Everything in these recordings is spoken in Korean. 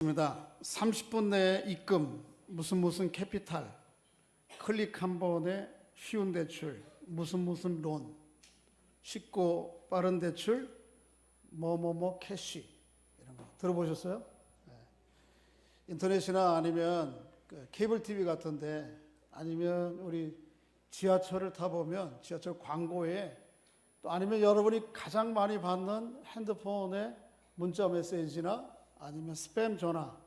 입니다. 30분 내에 입금, 무슨 캐피탈, 클릭 한 번에 쉬운 대출, 무슨 론, 쉽고 빠른 대출, 캐시, 이런 거 들어보셨어요? 네. 인터넷이나 아니면 케이블 TV 같은데, 아니면 우리 지하철을 타보면 지하철 광고에, 또 아니면 여러분이 가장 많이 받는 핸드폰의 문자 메시지나 아니면 스팸 전화,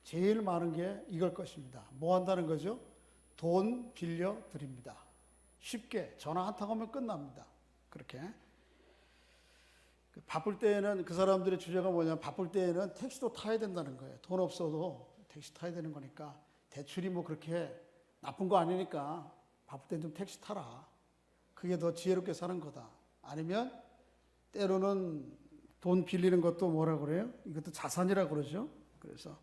제일 많은 게 이걸 것입니다. 뭐 한다는 거죠? 돈 빌려 드립니다. 쉽게 전화 한 통 하면 끝납니다. 그렇게. 바쁠 때에는 그 사람들의 주제가 뭐냐면, 바쁠 때에는 택시도 타야 된다는 거예요. 돈 없어도 택시 타야 되는 거니까, 대출이 뭐 그렇게 나쁜 거 아니니까 바쁠 때는 좀 택시 타라. 그게 더 지혜롭게 사는 거다. 아니면 때로는 돈 빌리는 것도 뭐라 그래요? 이것도 자산이라고 그러죠. 그래서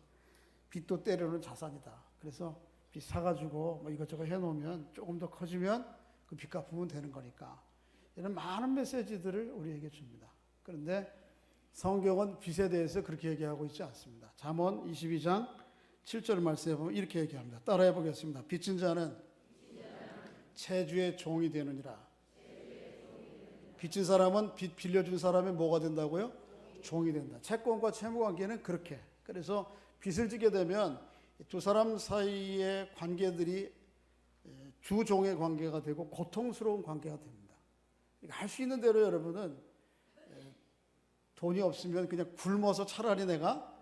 빚도 때로는 자산이다. 그래서 빚 사가지고 뭐 이것저것 해놓으면 조금 더 커지면 그 빚 갚으면 되는 거니까, 이런 많은 메시지들을 우리에게 줍니다. 그런데 성경은 빚에 대해서 그렇게 얘기하고 있지 않습니다. 잠언 22장 7절 말씀에 보면 이렇게 얘기합니다. 따라해 보겠습니다. 빚진 자는 채주의 종이 되느니라. 빚진 사람은 빚 빌려준 사람이 뭐가 된다고요? 종이 된다. 채권과 채무 관계는 그렇게. 그래서 빚을 지게 되면 두 사람 사이의 관계들이 주종의 관계가 되고 고통스러운 관계가 됩니다. 할 수 있는 대로 여러분은 돈이 없으면 그냥 굶어서 차라리 내가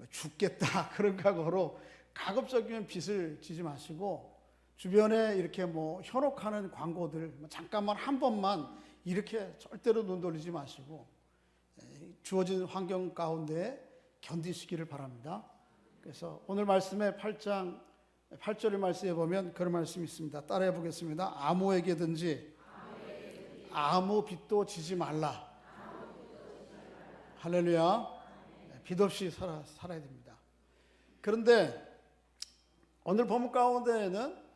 죽겠다 그런 각오로 가급적이면 빚을 지지 마시고, 주변에 이렇게 뭐 현혹하는 광고들 잠깐만 한 번만 이렇게 절대로 눈 돌리지 마시고 주어진 환경 가운데 견디시기를 바랍니다. 그래서 오늘 말씀의 8장 8절의 말씀에 보면 그런 말씀이 있습니다. 따라해 보겠습니다. 아무에게든지 아무 빚도 지지 말라. 할렐루야. 빚 없이 살아야 됩니다. 그런데 오늘 본문 가운데에는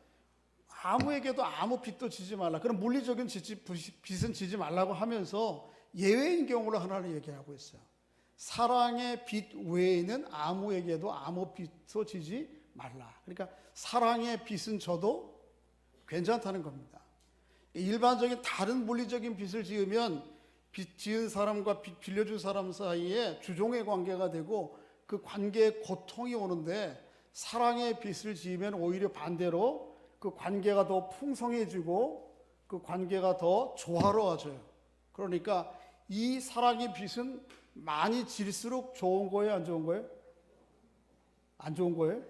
아무에게도 아무 빚도 지지 말라. 그럼 물리적인 빚은 지지 말라고 하면서 예외인 경우를 하나를 얘기하고 있어요. 사랑의 빚 외에는 아무에게도 아무 빚도 지지 말라. 그러니까 사랑의 빚은 져도 괜찮다는 겁니다. 일반적인 다른 물리적인 빚을 지으면 빚 지은 사람과 빚 빌려준 사람 사이에 주종의 관계가 되고 그 관계에 고통이 오는데, 사랑의 빚을 지으면 오히려 반대로 그 관계가 더 풍성해지고 그 관계가 더 조화로워져요. 그러니까 이 사랑의 빚은 많이 질수록 좋은 거예요, 안 좋은 거예요? 안 좋은 거예요?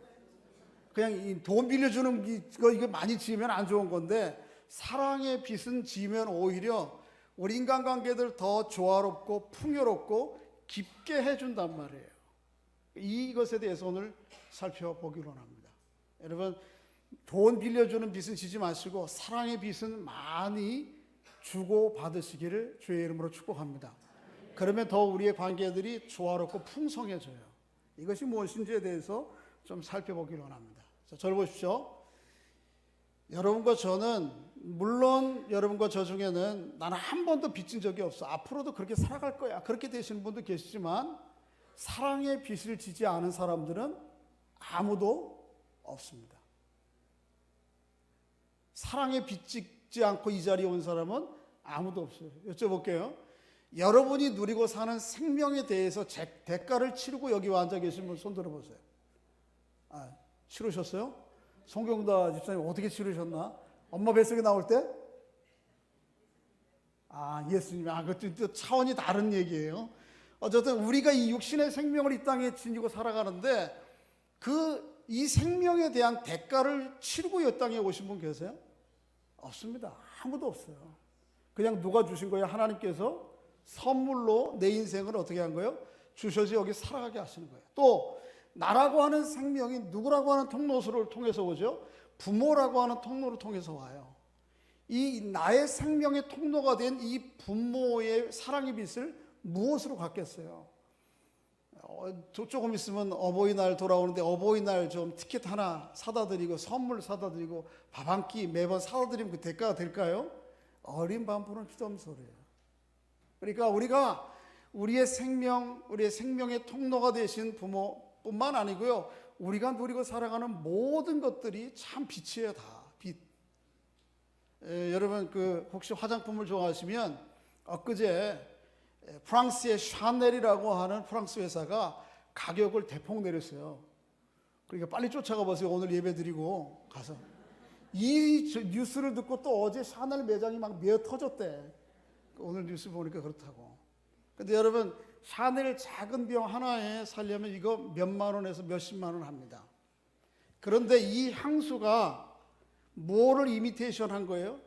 그냥 돈 빌려주는 거 이거 많이 지으면 안 좋은 건데, 사랑의 빚은 지으면 오히려 우리 인간관계들 더 조화롭고 풍요롭고 깊게 해준단 말이에요. 이것에 대해서 오늘 살펴보기로 합니다. 여러분, 돈 빌려주는 빚은 지지 마시고 사랑의 빚은 많이 주고 받으시기를 주의 이름으로 축복합니다. 그러면 더 우리의 관계들이 조화롭고 풍성해져요. 이것이 무엇인지에 대해서 좀 살펴보기로 합니다. 자, 저를 보십시오. 여러분과 저는, 물론 여러분과 저 중에는 나는 한 번도 빚진 적이 없어, 앞으로도 그렇게 살아갈 거야, 그렇게 되시는 분도 계시지만, 사랑의 빚을 지지 않은 사람들은 아무도 없습니다. 사랑의 빚 짓지 않고 이 자리에 온 사람은 아무도 없어요. 여쭤볼게요. 여러분이 누리고 사는 생명에 대해서 대가를 치르고 여기 앉아 계신 분 손 들어보세요. 치르셨어요? 송경다 집사님 어떻게 치르셨나? 엄마 뱃속에 나올 때? 예수님. 그것도 차원이 다른 얘기예요. 어쨌든 우리가 이 육신의 생명을 이 땅에 지니고 살아가는데, 이 생명에 대한 대가를 치르고 이 땅에 오신 분 계세요? 없습니다. 아무도 없어요. 그냥 누가 주신 거예요? 하나님께서 선물로 내 인생을 어떻게 한 거예요? 주셔서 여기 살아가게 하시는 거예요. 또 나라고 하는 생명이 누구라고 하는 통로를 통해서 오죠? 부모라고 하는 통로를 통해서 와요. 이 나의 생명의 통로가 된 이 부모의 사랑의 빚을 무엇으로 갚겠어요? 조금 있으면 어버이날 돌아오는데 어버이날 좀 티켓 하나 사다 드리고 선물 사다 드리고 밥 한 끼 매번 사다 드리면 그 대가가 될까요? 어린 반포는 피도 없는 소리예요. 그러니까 우리가 우리의 생명의 통로가 되신 부모, 뿐만 아니고요, 우리가 누리고 살아가는 모든 것들이 참 빛이에요. 다 빛. 여러분 혹시 화장품을 좋아하시면 엊그제 프랑스의 샤넬이라고 하는 프랑스 회사가 가격을 대폭 내렸어요. 그러니까 빨리 쫓아가 보세요. 오늘 예배 드리고 가서. 이 뉴스를 듣고 또 어제 샤넬 매장이 막 메어 터졌대. 오늘 뉴스 보니까 그렇다고. 근데 여러분, 샤넬 작은 병 하나에 살려면 이거 몇만 원에서 몇십만 원 합니다. 그런데 이 향수가 뭐를 이미테이션 한 거예요?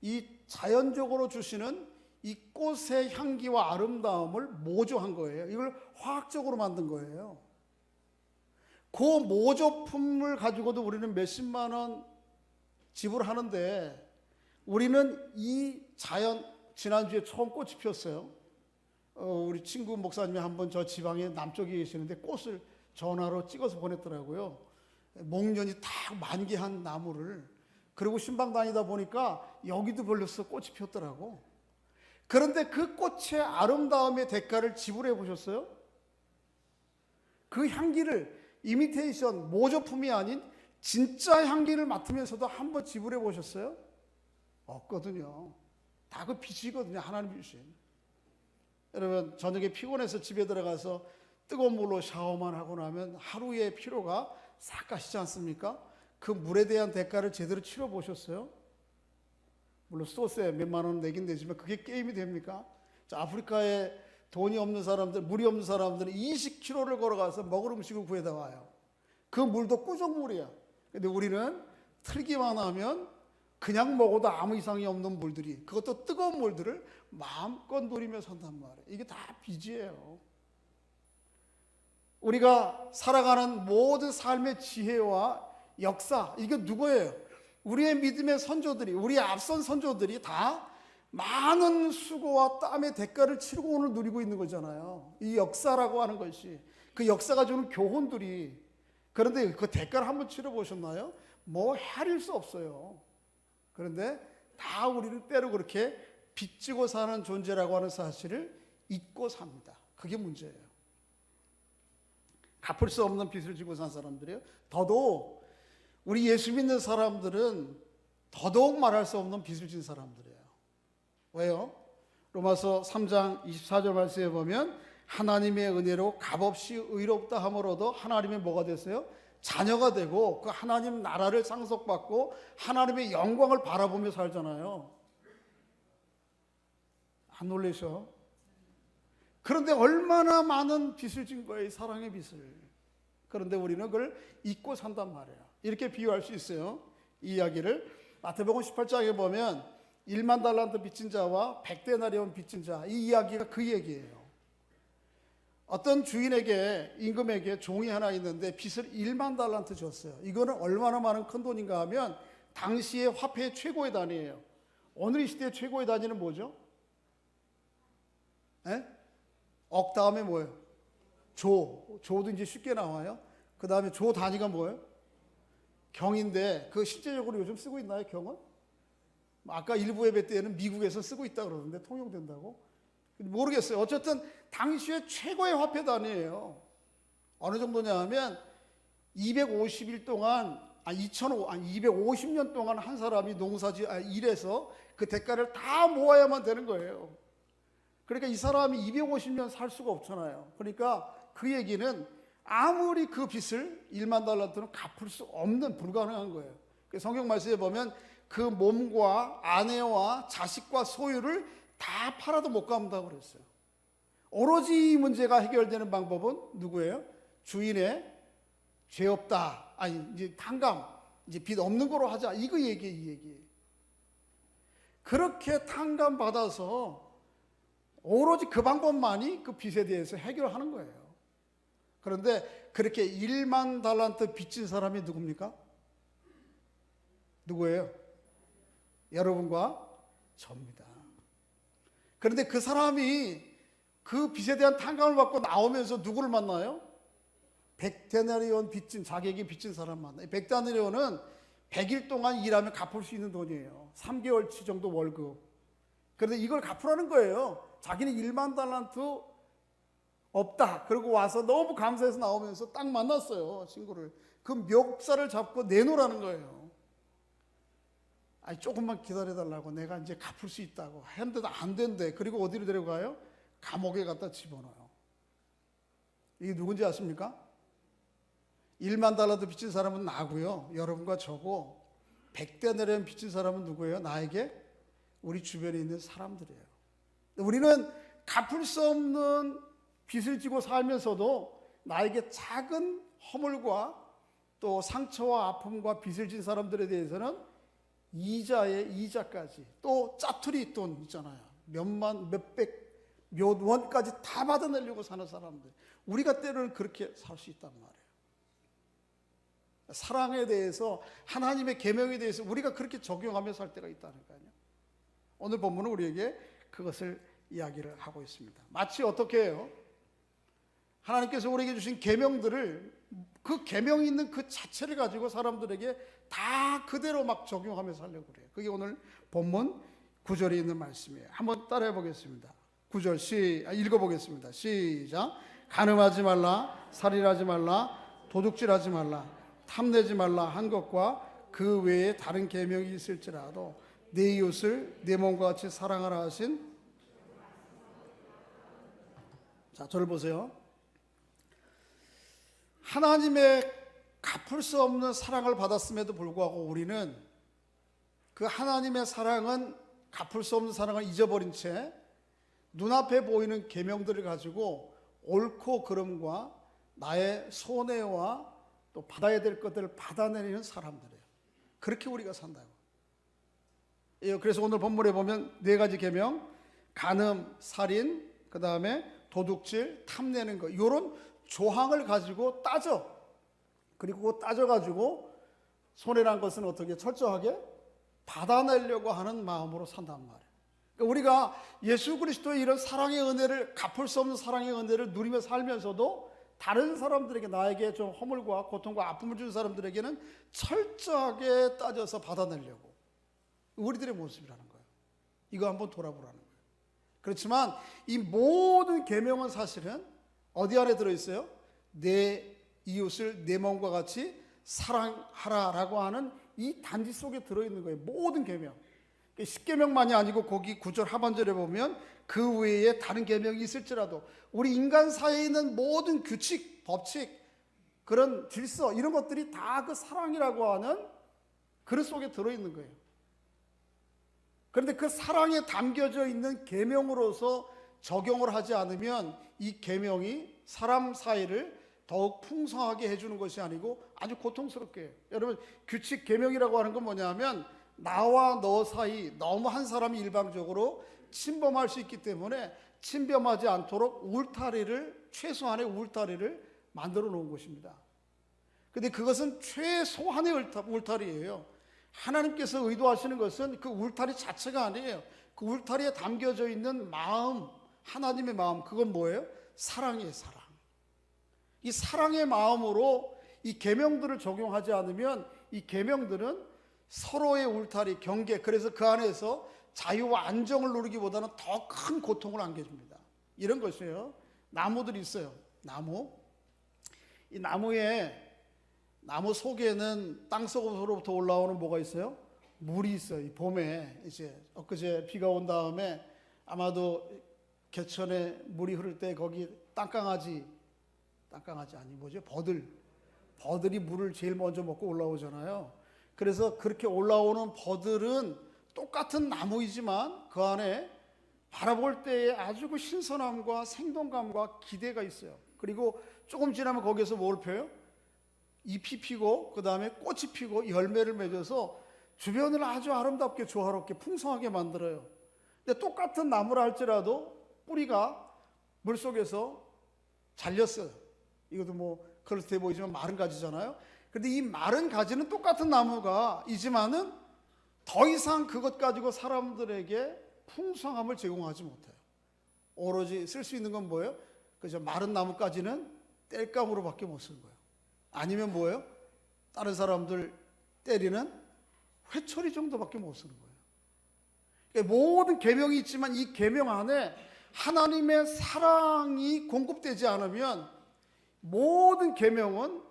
이 자연적으로 주시는 이 꽃의 향기와 아름다움을 모조한 거예요. 이걸 화학적으로 만든 거예요. 그 모조품을 가지고도 우리는 몇십만 원 지불하는데, 우리는 이 자연, 지난주에 처음 꽃이 피었어요. 우리 친구 목사님이 한번 저 지방에 남쪽에 계시는데 꽃을 전화로 찍어서 보냈더라고요. 목련이 딱 만개한 나무를. 그리고 신방 다니다 보니까 여기도 벌써 꽃이 피었더라고. 그런데 그 꽃의 아름다움의 대가를 지불해 보셨어요? 그 향기를 이미테이션, 모조품이 아닌 진짜 향기를 맡으면서도 한번 지불해 보셨어요? 없거든요. 다 그 빛이거든요. 하나님 주신. 여러분, 저녁에 피곤해서 집에 들어가서 뜨거운 물로 샤워만 하고 나면 하루의 피로가 싹 가시지 않습니까? 그 물에 대한 대가를 제대로 치러 보셨어요? 물론 소스에 몇만 원 내긴 되지만 그게 게임이 됩니까? 자, 아프리카에 돈이 없는 사람들, 물이 없는 사람들은 20km를 걸어가서 먹을 음식을 구해다 와요. 그 물도 꾸정물이야. 근데 우리는 틀기만 하면 그냥 먹어도 아무 이상이 없는 물들이, 그것도 뜨거운 물들을 마음껏 누리며 산단 말이에요. 이게 다 빚이에요. 우리가 살아가는 모든 삶의 지혜와 역사, 이게 누구예요? 우리의 믿음의 선조들이, 우리의 앞선 선조들이 다 많은 수고와 땀의 대가를 치르고 오늘 누리고 있는 거잖아요. 이 역사라고 하는 것이, 그 역사가 주는 교훈들이. 그런데 그 대가를 한번 치러보셨나요? 뭐 헤아릴 수 없어요. 그런데 다 우리는 때로 그렇게 빚지고 사는 존재라고 하는 사실을 잊고 삽니다. 그게 문제예요. 갚을 수 없는 빚을 지고 산 사람들이에요. 더더욱 우리 예수 믿는 사람들은 더더욱 말할 수 없는 빚을 진 사람들이에요. 왜요? 로마서 3장 24절 말씀에 보면 하나님의 은혜로 값없이 의롭다 함으로도 하나님의 뭐가 됐어요? 자녀가 되고 그 하나님 나라를 상속받고 하나님의 영광을 바라보며 살잖아요. 안 놀라셔? 그런데 얼마나 많은 빚을 진 거예요, 사랑의 빚을. 그런데 우리는 그걸 잊고 산단 말이에요. 이렇게 비유할 수 있어요. 이 이야기를 마태복음 18장에 보면 1만 달란트 빚진 자와 100데나리온 빚진 자, 이 이야기가 그 얘기예요. 어떤 주인에게, 임금에게 종이 하나 있는데 빚을 1만 달란트 줬어요. 이거는 얼마나 많은 큰 돈인가 하면 당시의 화폐의 최고의 단위예요. 오늘 이 시대의 최고의 단위는 뭐죠? 에? 억 다음에 뭐예요? 조도 이제 쉽게 나와요. 그 다음에 조 단위가 뭐예요? 경인데, 그 실제적으로 요즘 쓰고 있나요, 경은? 아까 일부 예배 때는 미국에서 쓰고 있다 그러는데 통용된다고? 모르겠어요. 어쨌든 당시의 최고의 화폐 단위예요. 어느 정도냐 하면 250일 동안 250년 동안 한 사람이 일해서 그 대가를 다 모아야만 되는 거예요. 그러니까 이 사람이 250년 살 수가 없잖아요. 그러니까 그 얘기는 아무리 그 빚을 1만 달란트는 갚을 수 없는, 불가능한 거예요. 성경 말씀에 보면 그 몸과 아내와 자식과 소유를 다 팔아도 못 갚는다고 그랬어요. 오로지 이 문제가 해결되는 방법은 누구예요? 주인의 죄 없다, 이제 탕감, 이제 빚 없는 거로 하자, 이 얘기. 그렇게 탕감 받아서 오로지 그 방법만이 그 빚에 대해서 해결하는 거예요. 그런데 그렇게 1만 달란트 빚진 사람이 누굽니까? 누구예요? 여러분과 저입니다. 그런데 그 사람이 그 빚에 대한 탕감을 받고 나오면서 누구를 만나요? 100데나리온 빚진, 자기에게 빚진 사람 만나요. 100데나리온은 100일 동안 일하면 갚을 수 있는 돈이에요. 3개월치 정도 월급. 그런데 이걸 갚으라는 거예요. 자기는 1만 달란트 없다. 그리고 와서 너무 감사해서 나오면서 딱 만났어요, 친구를. 그 멱살을 잡고 내놓으라는 거예요. 아니, 조금만 기다려달라고, 내가 이제 갚을 수 있다고 했는데도 안 된대. 그리고 어디로 데려가요? 감옥에 갖다 집어넣어요. 이게 누군지 아십니까? 1만 달러도 빚진 사람은 나고요, 여러분과 저고. 100대 내려는 빚진 사람은 누구예요? 나에게? 우리 주변에 있는 사람들이에요. 우리는 갚을 수 없는 빚을 지고 살면서도 나에게 작은 허물과 또 상처와 아픔과 빚을 진 사람들에 대해서는 이자에 이자까지, 또 짜투리 돈 있잖아요, 몇만 몇백 몇 원까지 다 받아내려고 사는 사람들, 우리가 때로는 그렇게 살 수 있단 말이에요. 사랑에 대해서, 하나님의 계명에 대해서 우리가 그렇게 적용하며 살 때가 있다니까요. 오늘 본문은 우리에게 그것을 이야기를 하고 있습니다. 마치 어떻게 해요? 하나님께서 우리에게 주신 계명들을, 그 계명이 있는 그 자체를 가지고 사람들에게 다 그대로 막 적용하며 살려고 그래요. 그게 오늘 본문 9절에 있는 말씀이에요. 한번 따라해 보겠습니다. 9절 읽어보겠습니다. 시작. 간음하지 말라, 살인하지 말라, 도둑질하지 말라, 탐내지 말라 한 것과 그 외에 다른 계명이 있을지라도 내 이웃을 내 몸과 같이 사랑하라 하신. 자, 저를 보세요. 하나님의 갚을 수 없는 사랑을 받았음에도 불구하고 우리는 그 하나님의 사랑은, 갚을 수 없는 사랑을 잊어버린 채 눈앞에 보이는 계명들을 가지고 옳고 그름과 나의 손해와 또 받아야 될 것들을 받아내리는 사람들이에요. 그렇게 우리가 산다고. 그래서 오늘 본문에 보면 4가지 계명, 간음, 살인, 그 다음에 도둑질, 탐내는 것, 이런 조항을 가지고 따져. 그리고 따져가지고 손해란 것은 어떻게 철저하게 받아내려고 하는 마음으로 산단 말이에요. 그러니까 우리가 예수 그리스도의 이런 사랑의 은혜를, 갚을 수 없는 사랑의 은혜를 누리며 살면서도 다른 사람들에게, 나에게 좀 허물과 고통과 아픔을 준 사람들에게는 철저하게 따져서 받아내려고, 우리들의 모습이라는 거예요. 이거 한번 돌아보라는 거예요. 그렇지만 이 모든 계명은 사실은 어디 안에 들어있어요? 내 이웃을 내 몸과 같이 사랑하라라고 하는 이 단지 속에 들어있는 거예요. 모든 계명. 10계명만이 아니고 거기 9절 하반절에 보면 그 외에 다른 계명이 있을지라도, 우리 인간 사이에 있는 모든 규칙, 법칙, 그런 질서, 이런 것들이 다 그 사랑이라고 하는 그릇 속에 들어있는 거예요. 그런데 그 사랑에 담겨져 있는 계명으로서 적용을 하지 않으면 이 계명이 사람 사이를 더욱 풍성하게 해주는 것이 아니고 아주 고통스럽게 해요. 여러분, 규칙, 계명이라고 하는 건 뭐냐면 나와 너 사이 너무 한 사람이 일방적으로 침범할 수 있기 때문에 침범하지 않도록 울타리를, 최소한의 울타리를 만들어 놓은 것입니다. 그런데 그것은 최소한의 울타리예요. 하나님께서 의도하시는 것은 그 울타리 자체가 아니에요. 그 울타리에 담겨져 있는 마음, 하나님의 마음, 그건 뭐예요? 사랑이에요, 사랑. 이 사랑의 마음으로 이 계명들을 적용하지 않으면 이 계명들은 서로의 울타리, 경계, 그래서 그 안에서 자유와 안정을 누리기보다는 더 큰 고통을 안겨줍니다. 이런 것이에요. 나무들이 있어요. 나무. 이 나무 속에는 땅속으로부터 올라오는 뭐가 있어요? 물이 있어요. 이 봄에 이제 엊그제 비가 온 다음에 아마도 개천에 물이 흐를 때 거기 땅강아지 아니 뭐죠? 버들이 물을 제일 먼저 먹고 올라오잖아요. 그래서 그렇게 올라오는 버들은 똑같은 나무이지만 그 안에 바라볼 때에 아주 그 신선함과 생동감과 기대가 있어요. 그리고 조금 지나면 거기에서 뭘 펴요? 잎이 피고 그 다음에 꽃이 피고 열매를 맺어서 주변을 아주 아름답게, 조화롭게, 풍성하게 만들어요. 근데 똑같은 나무라 할지라도 뿌리가 물속에서 잘렸어요. 이것도 뭐 그럴듯해 보이지만 마른 가지잖아요. 그런데 이 마른 가지는 똑같은 나무가 이지만은 더 이상 그것 가지고 사람들에게 풍성함을 제공하지 못해요. 오로지 쓸 수 있는 건 뭐예요? 그죠? 마른 나무까지는 땔감으로밖에 못 쓰는 거예요. 아니면 뭐예요? 다른 사람들 때리는 회초리 정도밖에 못 쓰는 거예요. 그러니까 모든 계명이 있지만 이 계명 안에 하나님의 사랑이 공급되지 않으면 모든 계명은,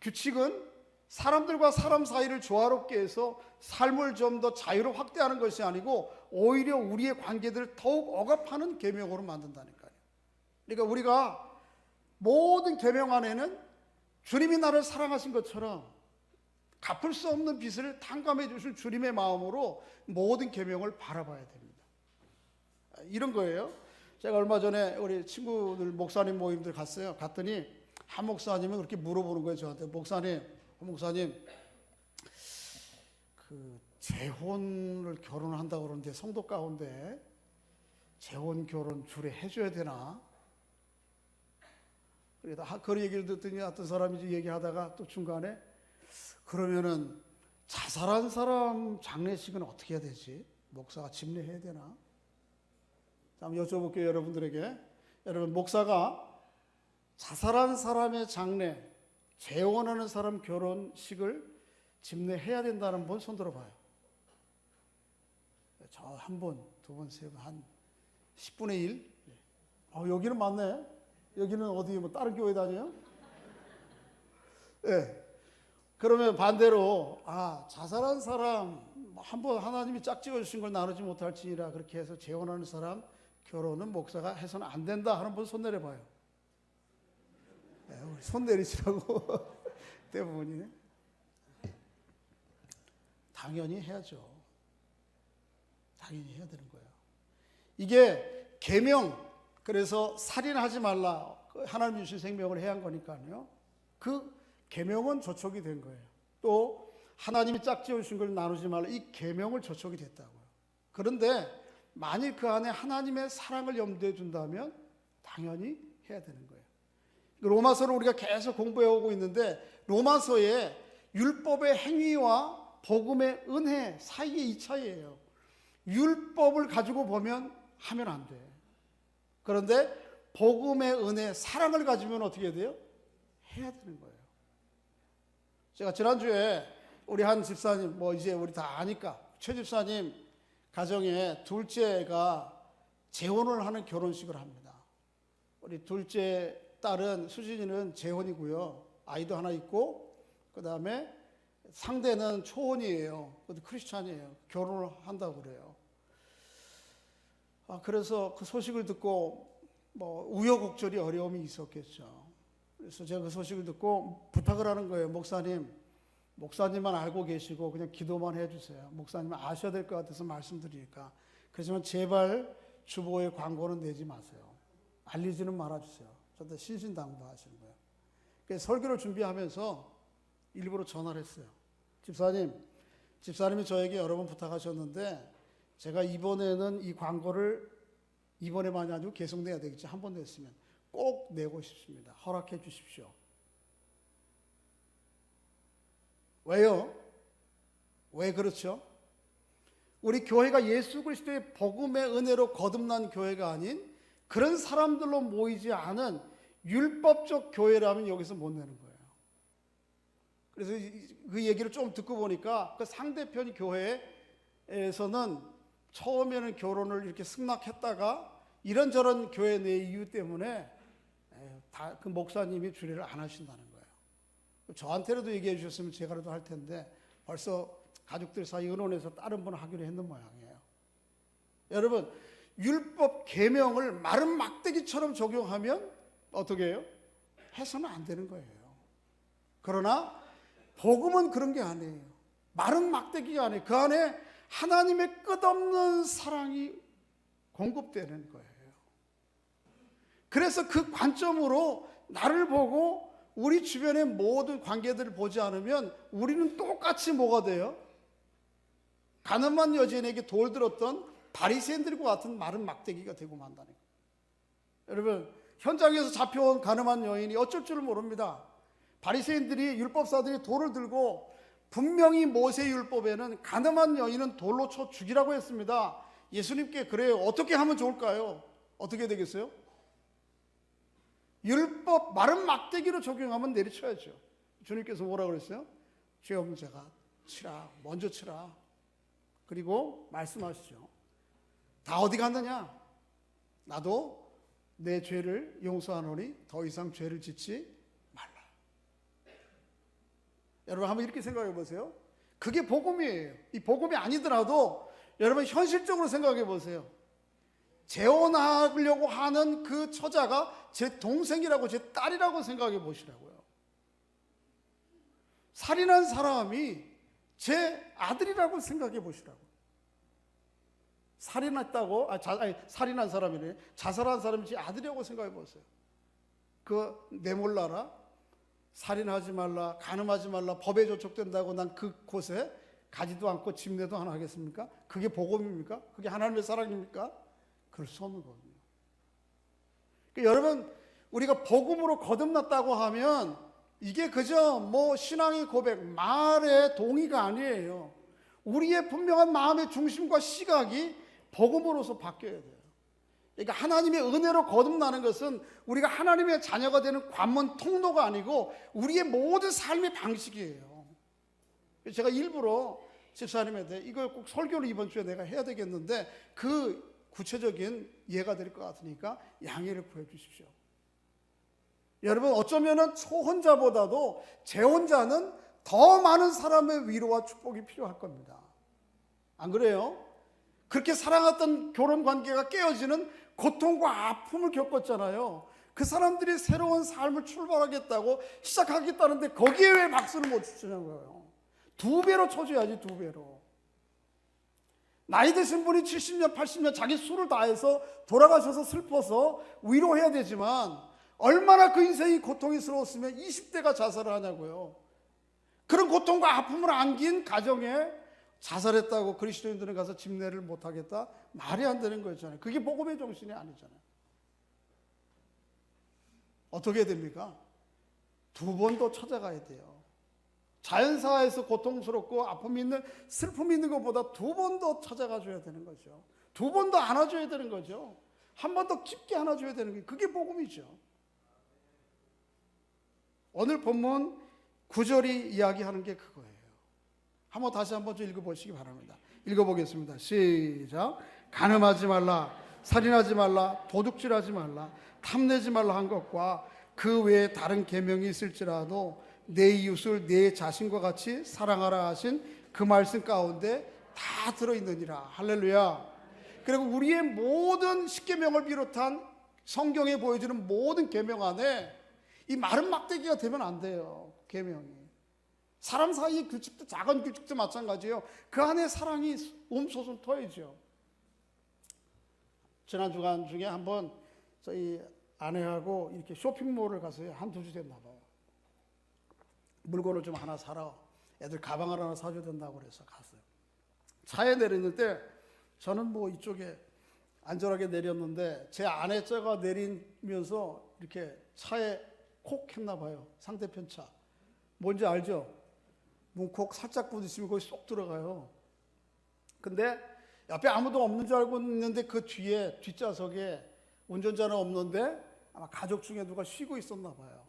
규칙은 사람들과 사람 사이를 조화롭게 해서 삶을 좀 더 자유로 확대하는 것이 아니고 오히려 우리의 관계들을 더욱 억압하는 계명으로 만든다니까요. 그러니까 우리가 모든 계명 안에는 주님이 나를 사랑하신 것처럼 갚을 수 없는 빚을 탕감해 주실 주님의 마음으로 모든 계명을 바라봐야 됩니다. 이런 거예요. 제가 얼마 전에 우리 친구들 목사님 모임들 갔어요. 갔더니 한 목사님은 그렇게 물어보는 거예요. 저한테, 목사님 그 재혼을 결혼한다고 그러는데 성도 가운데 재혼 결혼 주례 해줘야 되나? 그 얘기를 듣더니 어떤 사람이 얘기하다가 또 중간에, 그러면은 자살한 사람 장례식은 어떻게 해야 되지? 목사가 집례해야 되나? 한번 여쭤볼게요, 여러분들에게. 여러분, 목사가 자살한 사람의 장례, 재혼하는 사람 결혼식을 집례해야 된다는 분 손 들어봐요. 저 한 분, 두 분, 세 분, 한 10분의 1? 여기는 맞네. 여기는 어디 뭐 다른 교회 다녀요? 네. 그러면 반대로 자살한 사람 한번 하나님이 짝지어 주신 걸 나누지 못할지니라 그렇게 해서 재혼하는 사람 결혼은 목사가 해서는 안 된다 하는 분 손 내려봐요. 네, 우리 손 내리시라고 대부분이. 당연히 해야죠. 당연히 해야 되는 거예요. 이게 계명, 그래서 살인하지 말라, 하나님 주신 생명을 해야 한 거니까요. 그 계명은 저촉이 된 거예요. 또 하나님이 짝지어 주신 걸 나누지 말라, 이 계명을 저촉이 됐다고요. 그런데 만일 그 안에 하나님의 사랑을 염두에 둔다면 당연히 해야 되는 거예요. 로마서를 우리가 계속 공부해 오고 있는데, 로마서에 율법의 행위와 복음의 은혜 사이의 이 차이예요. 율법을 가지고 보면 하면 안 돼. 그런데 복음의 은혜, 사랑을 가지면 어떻게 돼요? 해야 되는 거예요. 제가 지난주에 우리 한 집사님, 이제 우리 다 아니까, 최 집사님 가정에 둘째가 재혼을 하는 결혼식을 합니다. 우리 둘째 딸은 수진이는 재혼이고요. 아이도 하나 있고, 그 다음에 상대는 초혼이에요. 그것도 크리스찬이에요. 결혼을 한다고 그래요. 그래서 그 소식을 듣고 우여곡절이 어려움이 있었겠죠. 그래서 제가 그 소식을 듣고 부탁을 하는 거예요. 목사님만 알고 계시고 그냥 기도만 해주세요. 목사님은 아셔야 될 것 같아서 말씀드리니까. 그렇지만 제발 주보에 광고는 내지 마세요. 알리지는 말아주세요. 저한테 신신당부하시는 거예요. 그래서 설교를 준비하면서 일부러 전화를 했어요. 집사님이 저에게 여러 번 부탁하셨는데 제가 이번에는 이 광고를 이번에만이 아니고 계속 내야 되겠지. 한 번 냈으면 꼭 내고 싶습니다. 허락해 주십시오. 왜요? 왜 그렇죠? 우리 교회가 예수 그리스도의 복음의 은혜로 거듭난 교회가 아닌 그런 사람들로 모이지 않은 율법적 교회라면 여기서 못 내는 거예요. 그래서 그 얘기를 좀 듣고 보니까 그 상대편 교회에서는 처음에는 결혼을 이렇게 승낙했다가 이런저런 교회 내 이유 때문에 그 목사님이 주례를 안 하신다는 거예요. 저한테라도 얘기해 주셨으면 제가라도 할 텐데 벌써 가족들 사이 의논해서 다른 분 하기로 했는 모양이에요. 여러분, 율법 계명을 마른 막대기처럼 적용하면 어떻게 해요? 해서는 안 되는 거예요. 그러나 복음은 그런 게 아니에요. 마른 막대기가 아니에요. 그 안에 하나님의 끝없는 사랑이 공급되는 거예요. 그래서 그 관점으로 나를 보고 우리 주변의 모든 관계들을 보지 않으면 우리는 똑같이 뭐가 돼요? 가늠한 여인에게 돌 들었던 바리새인들과 같은 마른 막대기가 되고 만다는 거예요. 여러분, 현장에서 잡혀온 가늠한 여인이 어쩔 줄을 모릅니다. 바리새인들이, 율법사들이 돌을 들고 분명히 모세 율법에는 가늠한 여인은 돌로 쳐 죽이라고 했습니다. 예수님께 그래요. 어떻게 하면 좋을까요? 어떻게 되겠어요? 율법 마른 막대기로 적용하면 내리쳐야죠. 주님께서 뭐라 그랬어요? 죄 없는 자가 치라, 먼저 치라. 그리고 말씀하시죠. 다 어디 갔느냐? 나도 내 죄를 용서하노니 더 이상 죄를 짓지 말라. 여러분 한번 이렇게 생각해 보세요. 그게 복음이에요. 이 복음이 아니더라도 여러분 현실적으로 생각해 보세요. 재혼하려고 하는 그 처자가 제 동생이라고 제 딸이라고 생각해 보시라고요. 살인한 사람이 제 아들이라고 생각해 보시라고. 살인했다고, 살인한 사람이네. 자살한 사람이 제 아들이라고 생각해 보세요. 그 내몰라라, 살인하지 말라, 간음하지 말라, 법에 저촉된다고 난 그곳에 가지도 않고 집내도 안 하겠습니까? 그게 복음입니까? 그게 하나님의 사랑입니까? 그럴 수 없는 거거든요. 그러니까 여러분, 우리가 복음으로 거듭났다고 하면 이게 그저 뭐 신앙의 고백, 말의 동의가 아니에요. 우리의 분명한 마음의 중심과 시각이 복음으로서 바뀌어야 돼요. 그러니까 하나님의 은혜로 거듭나는 것은 우리가 하나님의 자녀가 되는 관문 통로가 아니고 우리의 모든 삶의 방식이에요. 제가 일부러 집사님한테 이걸 꼭 설교를 이번 주에 내가 해야 되겠는데 그 구체적인 예가 될 것 같으니까 양해를 구해 주십시오. 여러분 어쩌면은 초혼자보다도 재혼자는 더 많은 사람의 위로와 축복이 필요할 겁니다. 안 그래요? 그렇게 사랑했던 결혼 관계가 깨어지는 고통과 아픔을 겪었잖아요. 그 사람들이 새로운 삶을 출발하겠다고 시작하겠다는데 거기에 왜 박수를 못 치냐는 거예요. 2배로 쳐줘야지, 2배로. 나이 드신 분이 70년, 80년 자기 수를 다해서 돌아가셔서 슬퍼서 위로해야 되지만 얼마나 그 인생이 고통스러웠으면 20대가 자살을 하냐고요. 그런 고통과 아픔을 안긴 가정에 자살했다고 그리스도인들은 가서 집례를 못하겠다? 말이 안 되는 거였잖아요. 그게 복음의 정신이 아니잖아요. 어떻게 해야 됩니까? 2번 더 찾아가야 돼요. 자연사에서 고통스럽고 아픔이 있는, 슬픔이 있는 것보다 2번 더 찾아가 줘야 되는 거죠. 2번 더 안아줘야 되는 거죠. 한 번 더 깊게 안아줘야 되는 게 그게 복음이죠. 오늘 본문 9절이 이야기하는 게 그거예요. 한번 다시 한번 좀 읽어보시기 바랍니다. 읽어보겠습니다. 시작. 간음하지 말라, 살인하지 말라, 도둑질하지 말라, 탐내지 말라 한 것과 그 외에 다른 계명이 있을지라도 내 이웃을 내 자신과 같이 사랑하라 하신 그 말씀 가운데 다 들어있느니라. 할렐루야. 그리고 우리의 모든 십계명을 비롯한 성경에 보여주는 모든 계명 안에 이 마른 막대기가 되면 안 돼요. 계명이. 사람 사이의 규칙도, 작은 규칙도 마찬가지예요. 그 안에 사랑이 옴솟을 터야죠. 지난 주간 중에 한번 저희 아내하고 이렇게 쇼핑몰을 가서 한두 주 됐나 봐요. 물건을 좀 하나 사러 애들 가방을 하나 사줘야 된다고 그래서 갔어요. 차에 내렸는데 저는 뭐 이쪽에 안전하게 내렸는데 제 아내 차가 내리면서 이렇게 차에 콕 했나 봐요. 상대편 차. 뭔지 알죠? 문콕 살짝 부딪히면 거기 쏙 들어가요. 근데 옆에 아무도 없는 줄 알고 있는데 그 뒤에 뒷좌석에 운전자는 없는데 아마 가족 중에 누가 쉬고 있었나 봐요.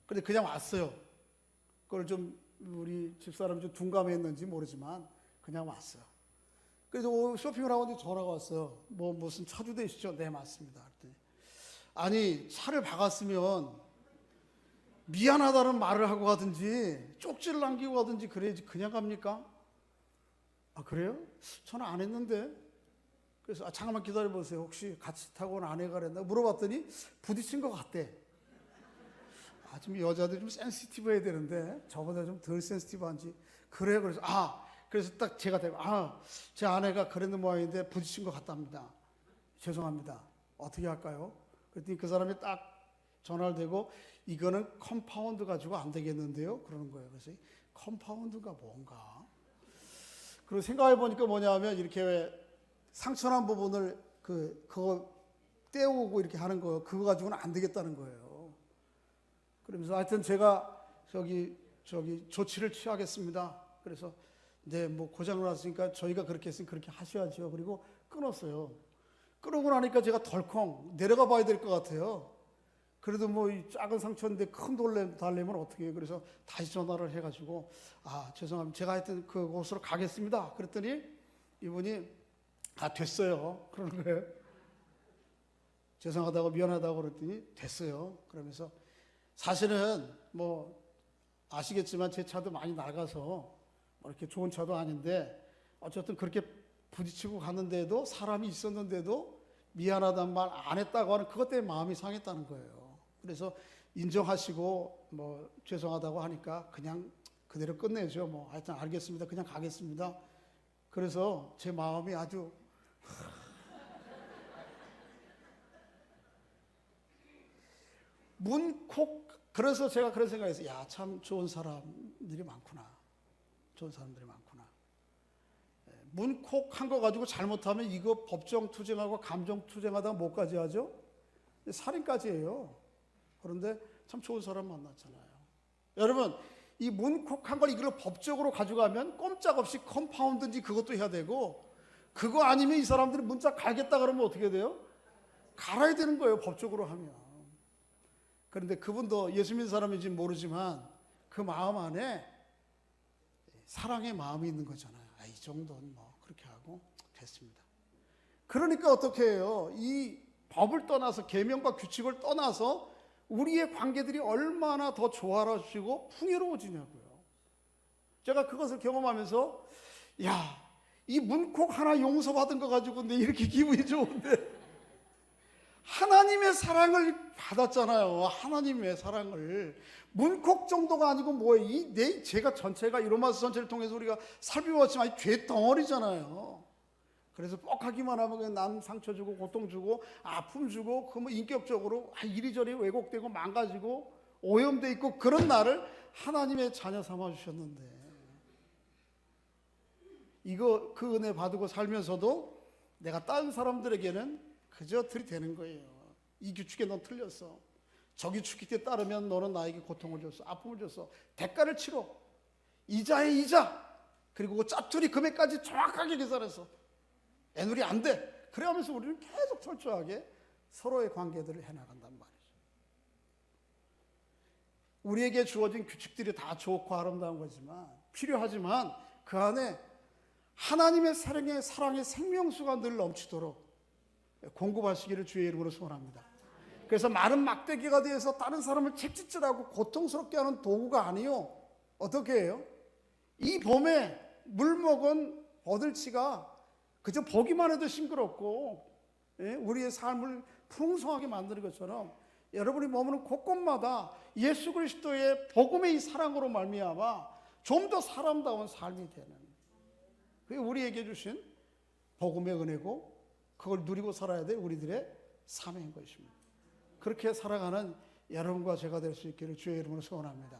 근데 그냥 왔어요. 그걸 좀 우리 집사람 좀 둔감했는지 모르지만 그냥 왔어요. 그래서 쇼핑을 하고 전화가 왔어요. 뭐 무슨 차주 되시죠? 네, 맞습니다. 그랬더니 아니 차를 박았으면 미안하다는 말을 하고 가든지 쪽지를 남기고 가든지 그래야지 그냥 갑니까? 아 그래요? 저는 안 했는데. 그래서 잠깐만 기다려보세요. 혹시 같이 타고 온 아내가 그랬나? 물어봤더니 부딪힌 것 같대. 아, 좀 여자들이 좀 센시티브해야 되는데 저보다 좀 덜 센시티브한지 그래요. 그래서 그래서 딱 제가 대고 제 아내가 그랬는 모양인데 부딪힌 것 같답니다. 죄송합니다. 어떻게 할까요? 그랬더니 그 사람이 딱 전화를 대고 이거는 컴파운드 가지고 안 되겠는데요? 그러는 거예요. 그래서 컴파운드가 뭔가? 그리고 생각해 보니까 뭐냐면 이렇게 왜 상처난 부분을 그거 떼우고 이렇게 하는 거예요. 그거 가지고는 안 되겠다는 거예요. 그러면서 하여튼 제가 저기 조치를 취하겠습니다. 그래서 네, 뭐 고장을 났으니까 저희가 그렇게 했으니 그렇게 하셔야죠. 그리고 끊었어요. 끊고 나니까 제가 덜컹 내려가 봐야 될 것 같아요. 그래도 뭐 이 작은 상처인데 큰 돌 달래면 어떻게 해요? 그래서 다시 전화를 해가지고 죄송합니다. 제가 하여튼 그곳으로 가겠습니다. 그랬더니 이분이 됐어요. 그러는 거예요. 죄송하다고 미안하다고 그랬더니 됐어요. 그러면서 사실은 뭐 아시겠지만 제 차도 많이 나가서 뭐 이렇게 좋은 차도 아닌데 어쨌든 그렇게 부딪히고 갔는데도 사람이 있었는데도 미안하다는 말 안 했다고 하는 그것 때문에 마음이 상했다는 거예요. 그래서 인정하시고 뭐 죄송하다고 하니까 그냥 그대로 끝내죠. 뭐 하여튼 알겠습니다. 그냥 가겠습니다. 그래서 제 마음이 아주 문콕. 그래서 제가 그런 생각했어요. 야, 참 좋은 사람들이 많구나. 좋은 사람들이 많구나. 문콕한 거 가지고 잘못하면 이거 법정 투쟁하고 감정 투쟁하다가 뭐까지 하죠? 살인까지 해요. 그런데 참 좋은 사람 만났잖아요. 여러분, 이 문콕한 걸 이걸 법적으로 가져가면 꼼짝없이 컴파운드인지 그것도 해야 되고, 그거 아니면 이 사람들이 문자 갈겠다 그러면 어떻게 돼요? 갈아야 되는 거예요, 법적으로 하면. 그런데 그분도 예수 믿는 사람인지 모르지만 그 마음 안에 사랑의 마음이 있는 거잖아요. 이 정도는 뭐 그렇게 하고 됐습니다. 그러니까 어떻게 해요? 이 법을 떠나서 계명과 규칙을 떠나서 우리의 관계들이 얼마나 더 조화로워지고 풍요로워지냐고요. 제가 그것을 경험하면서 야, 이 문콕 하나 용서받은 거 가지고 내 이렇게 기분이 좋은데 하나님의 사랑을 받았잖아요. 하나님의 사랑을. 문콕 정도가 아니고 뭐예요? 제가 전체가 이 로마서 전체를 통해서 우리가 살펴봤지만 죄 덩어리잖아요. 그래서 뻑하기만 하면 그냥 남 상처 주고 고통 주고 아픔 주고 그 뭐 인격적으로 이리저리 왜곡되고 망가지고 오염돼 있고 그런 나를 하나님의 자녀 삼아 주셨는데 이거 그 은혜 받고 살면서도 내가 다른 사람들에게는 그저 들이대는 거예요. 이 규칙에 넌 틀렸어. 저 규칙에 따르면 너는 나에게 고통을 줬어. 아픔을 줬어. 대가를 치러. 이자에 이자. 그리고 그 짜투리 금액까지 정확하게 계산해서. 애누리 안 돼. 그래 하면서 우리는 계속 철저하게 서로의 관계들을 해나간단 말이죠. 우리에게 주어진 규칙들이 다 좋고 아름다운 거지만 필요하지만 그 안에 하나님의 사랑의 생명수가 늘 넘치도록 공급하시기를 주의 이름으로 소원합니다. 그래서 마른 막대기가 되어서 다른 사람을 채찍질하고 고통스럽게 하는 도구가 아니요. 어떻게 해요? 이 봄에 물 먹은 버들치가 그저 보기만 해도 싱그럽고 우리의 삶을 풍성하게 만드는 것처럼 여러분이 머무는 곳곳마다 예수 그리스도의 복음의 이 사랑으로 말미암아 좀 더 사람다운 삶이 되는 그게 우리에게 주신 복음의 은혜고 그걸 누리고 살아야 될 우리들의 사명인 것입니다. 그렇게 살아가는 여러분과 제가 될 수 있기를 주의 이름으로 소원합니다.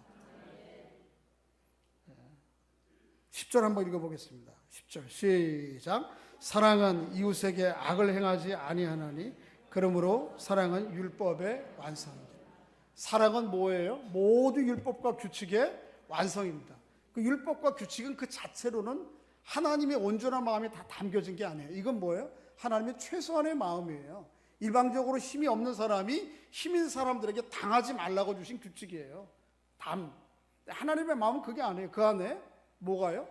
10절 한번 읽어보겠습니다. 10절 시작. 사랑은 이웃에게 악을 행하지 아니하나니 그러므로 사랑은 율법의 완성이다. 사랑은 뭐예요? 모두 율법과 규칙의 완성입니다. 그 율법과 규칙은 그 자체로는 하나님의 온전한 마음이 다 담겨진 게 아니에요. 이건 뭐예요? 하나님의 최소한의 마음이에요. 일방적으로 힘이 없는 사람이 힘 있는 사람들에게 당하지 말라고 주신 규칙이에요. 하나님의 마음은 그게 아니에요. 그 안에 뭐가요?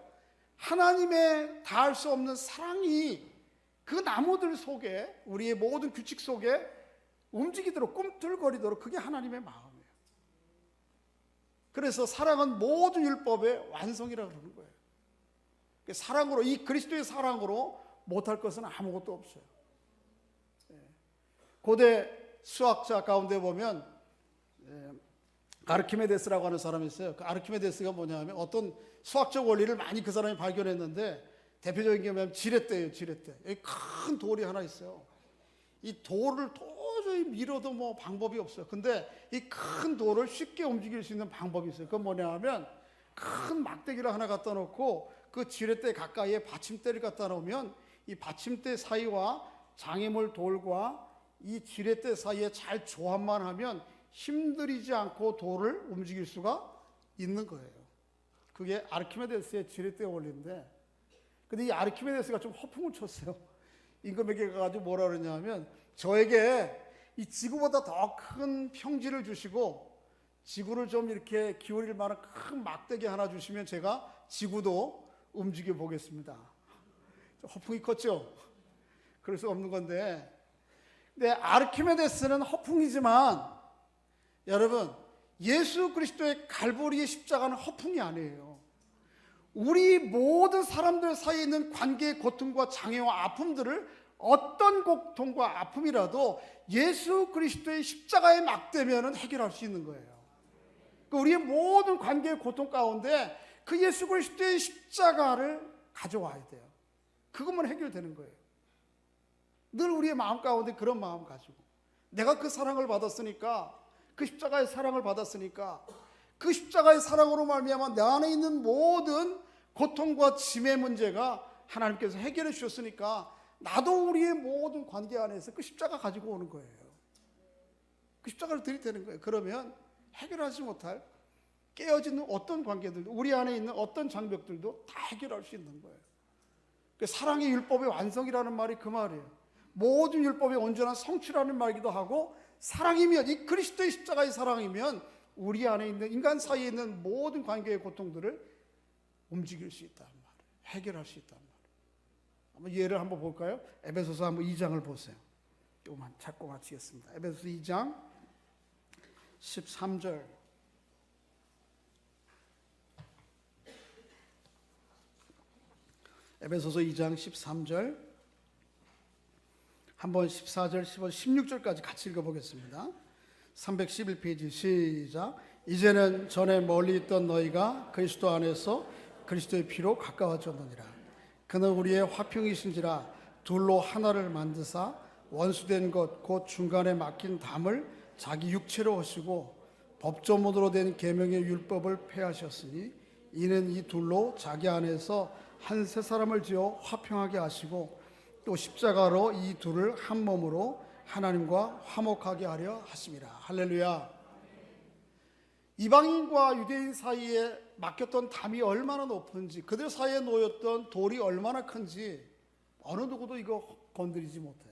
하나님의 다할 수 없는 사랑이 그 나무들 속에 우리의 모든 규칙 속에 움직이도록 꿈틀거리도록 그게 하나님의 마음이에요. 그래서 사랑은 모든 율법의 완성이라고 그러는 거예요. 사랑으로 이 그리스도의 사랑으로 못할 것은 아무것도 없어요. 고대 수학자 가운데 보면 아르키메데스라고 하는 사람이 있어요. 그 아르키메데스가 뭐냐면 어떤 수학적 원리를 많이 그 사람이 발견했는데 대표적인 게 뭐냐면 지렛대예요. 지렛대. 여기 큰 돌이 하나 있어요. 이 돌을 도저히 밀어도 뭐 방법이 없어요. 근데 이 큰 돌을 쉽게 움직일 수 있는 방법이 있어요. 그건 뭐냐면 큰 막대기를 하나 갖다 놓고 그 지렛대 가까이에 받침대를 갖다 놓으면 이 받침대 사이와 장애물 돌과 이 지렛대 사이에 잘 조합만 하면 힘들이지 않고 돌을 움직일 수가 있는 거예요. 그게 아르키메데스의 지렛대 원리인데, 근데 이 아르키메데스가 좀 허풍을 쳤어요. 임금에게 가가지고 뭐라 그러냐면 저에게 이 지구보다 더 큰 평지를 주시고 지구를 좀 이렇게 기울일 만한 큰 막대기 하나 주시면 제가 지구도 움직여 보겠습니다. 허풍이 컸죠? 그럴 수 없는 건데, 네, 아르키메데스는 허풍이지만 여러분, 예수 그리스도의 갈보리의 십자가는 허풍이 아니에요. 우리 모든 사람들 사이에 있는 관계의 고통과 장애와 아픔들을 어떤 고통과 아픔이라도 예수 그리스도의 십자가에 막대면 해결할 수 있는 거예요. 우리의 모든 관계의 고통 가운데 그 예수 그리스도의 십자가를 가져와야 돼요. 그것만 해결되는 거예요. 늘 우리의 마음 가운데 그런 마음 가지고, 내가 그 사랑을 받았으니까, 그 십자가의 사랑을 받았으니까, 그 십자가의 사랑으로 말미암아 내 안에 있는 모든 고통과 짐의 문제가 하나님께서 해결해 주셨으니까 나도 우리의 모든 관계 안에서 그 십자가 가지고 오는 거예요. 그 십자가를 들이대는 거예요. 그러면 해결하지 못할 깨어지는 어떤 관계들도, 우리 안에 있는 어떤 장벽들도 다 해결할 수 있는 거예요. 사랑의 율법의 완성이라는 말이 그 말이에요. 모든 율법의 온전한 성취라는 말이기도 하고, 사랑이면, 이 그리스도의 십자가의 사랑이면 우리 안에 있는 인간 사이에 있는 모든 관계의 고통들을 움직일 수 있다는 말이에요. 해결할 수 있다는 말이에요. 한번 예를 한번 볼까요? 에베소서 한번 2장을 보세요. 이거만 찾고 마치겠습니다. 에베소서 2장 13절. 에베소서 2장 13절, 한번 14절, 15절, 16절까지 같이 읽어보겠습니다. 311페이지 시작. 이제는 전에 멀리 있던 너희가 그리스도 안에서 그리스도의 피로 가까워졌느니라. 그는 우리의 화평이신지라 둘로 하나를 만드사 원수된 것 곧 중간에 막힌 담을 자기 육체로 하시고 법조문으로 된 계명의 율법을 폐하셨으니 이는 이 둘로 자기 안에서 한 세 사람을 지어 화평하게 하시고 또 십자가로 이 둘을 한 몸으로 하나님과 화목하게 하려 하심이라. 할렐루야. 이방인과 유대인 사이에 막혔던 담이 얼마나 높은지, 그들 사이에 놓였던 돌이 얼마나 큰지 어느 누구도 이거 건드리지 못해.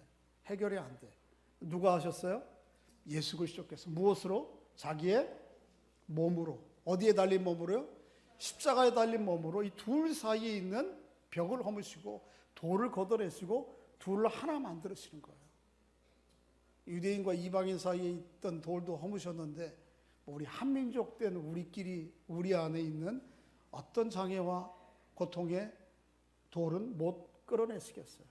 해결이 안 돼. 누가 하셨어요? 예수 그리스도께서. 무엇으로? 자기의 몸으로. 어디에 달린 몸으로요? 십자가에 달린 몸으로 이 둘 사이에 있는 벽을 허무시고 돌을 걷어내시고 둘을 하나 만들으시는 거예요. 유대인과 이방인 사이에 있던 돌도 허무셨는데 우리 한민족 된 우리끼리, 우리 안에 있는 어떤 장애와 고통의 돌은 못 끌어내시겠어요.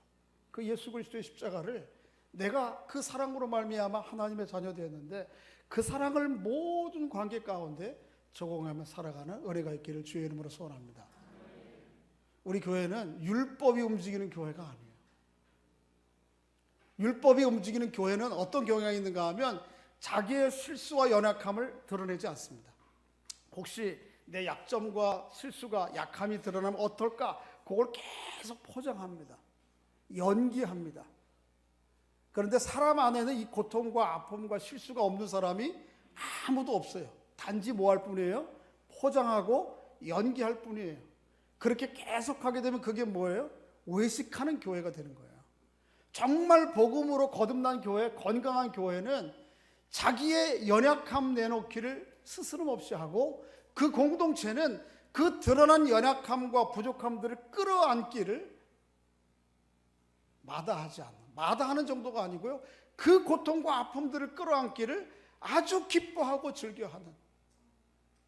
그 예수 그리스도의 십자가를 내가 그 사랑으로 말미암아 하나님의 자녀 되었는데 그 사랑을 모든 관계 가운데 적용하며 살아가는 은혜가 있기를 주의 이름으로 소원합니다. 우리 교회는 율법이 움직이는 교회가 아니에요. 율법이 움직이는 교회는 어떤 경향이 있는가 하면 자기의 실수와 연약함을 드러내지 않습니다. 혹시 내 약점과 실수가, 약함이 드러나면 어떨까? 그걸 계속 포장합니다. 연기합니다. 그런데 사람 안에는 이 고통과 아픔과 실수가 없는 사람이 아무도 없어요. 단지 뭐 할 뿐이에요? 포장하고 연기할 뿐이에요. 그렇게 계속하게 되면 그게 뭐예요? 외식하는 교회가 되는 거예요. 정말 복음으로 거듭난 교회, 건강한 교회는 자기의 연약함 내놓기를 스스럼없이 하고 그 공동체는 그 드러난 연약함과 부족함들을 끌어안기를 마다하지 않는, 마다하는 정도가 아니고요, 그 고통과 아픔들을 끌어안기를 아주 기뻐하고 즐겨하는.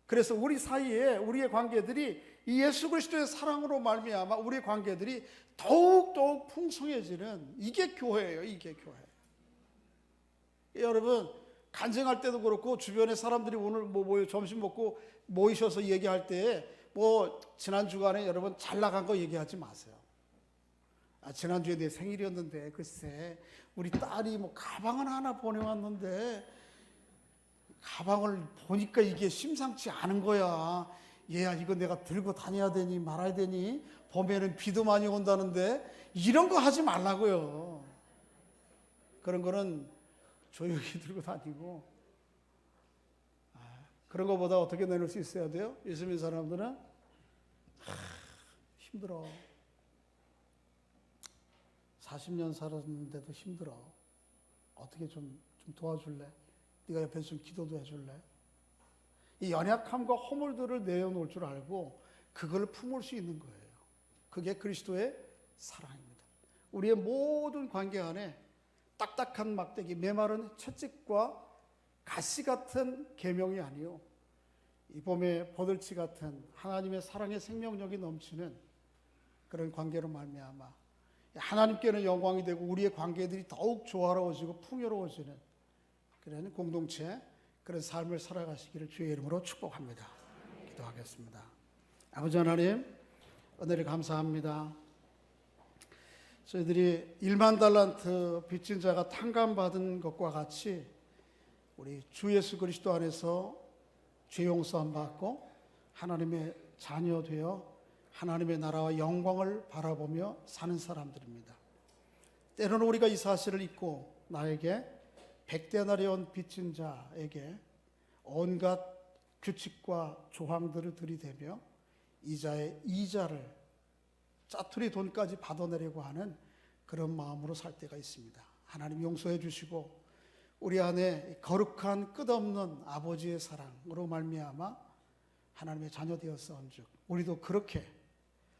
그래서 우리 사이에 우리의 관계들이 이 예수 그리스도의 사랑으로 말미암아 우리의 관계들이 더욱 풍성해지는, 이게 교회예요. 이게 교회. 여러분, 간증할 때도 그렇고 주변에 사람들이 오늘 점심 먹고 모이셔서 얘기할 때 지난 주간에 여러분 잘 나간 거 얘기하지 마세요. 지난주에 내 생일이었는데 글쎄 우리 딸이 가방을 하나 보내왔는데 가방을 보니까 이게 심상치 않은 거야. 얘야, 이거 내가 들고 다녀야 되니 말아야 되니, 봄에는 비도 많이 온다는데, 이런 거 하지 말라고요. 그런 거는 조용히 들고 다니고, 그런 거보다 어떻게 내놓을 수 있어야 돼요? 예수 믿는 사람들은 힘들어. 40년 살았는데도 힘들어. 어떻게 좀 도와줄래? 네가 옆에서 좀 기도도 해줄래? 이 연약함과 허물들을 내어놓을 줄 알고 그걸 품을 수 있는 거예요. 그게 그리스도의 사랑입니다. 우리의 모든 관계 안에 딱딱한 막대기, 메마른 채찍과 가시 같은 계명이 아니요, 이 봄의 버들치 같은 하나님의 사랑의 생명력이 넘치는 그런 관계로 말미암아 하나님께는 영광이 되고 우리의 관계들이 더욱 조화로워지고 풍요로워지는 그런 공동체, 그런 삶을 살아가시기를 주의 이름으로 축복합니다. 기도하겠습니다. 아버지 하나님, 은혜를 감사합니다. 저희들이 1만 달란트 빚진 자가 탕감받은 것과 같이 우리 주 예수 그리스도 안에서 죄 용서함 받고 하나님의 자녀 되어 하나님의 나라와 영광을 바라보며 사는 사람들입니다. 때로는 우리가 이 사실을 잊고 나에게 100데나리 온 빚진 자에게 온갖 규칙과 조항들을 들이대며 이자의 이자를 짜투리 돈까지 받아내려고 하는 그런 마음으로 살 때가 있습니다. 하나님 용서해 주시고 우리 안에 거룩한 끝없는 아버지의 사랑으로 말미암아 하나님의 자녀 되었사온즉 우리도 그렇게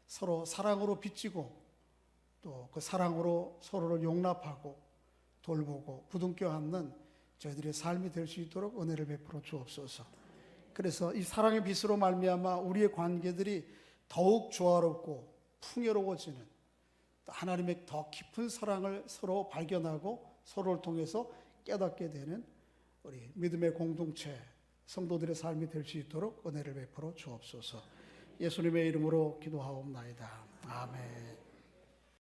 서로 사랑으로 빚지고 또 그 사랑으로 서로를 용납하고 돌보고 부둥켜 안는 저희들의 삶이 될 수 있도록 은혜를 베풀어 주옵소서. 그래서 이 사랑의 빛으로 말미암아 우리의 관계들이 더욱 조화롭고 풍요로워지는, 또 하나님의 더 깊은 사랑을 서로 발견하고 서로를 통해서 깨닫게 되는 우리 믿음의 공동체 성도들의 삶이 될 수 있도록 은혜를 베풀어 주옵소서. 예수님의 이름으로 기도하옵나이다. 아멘.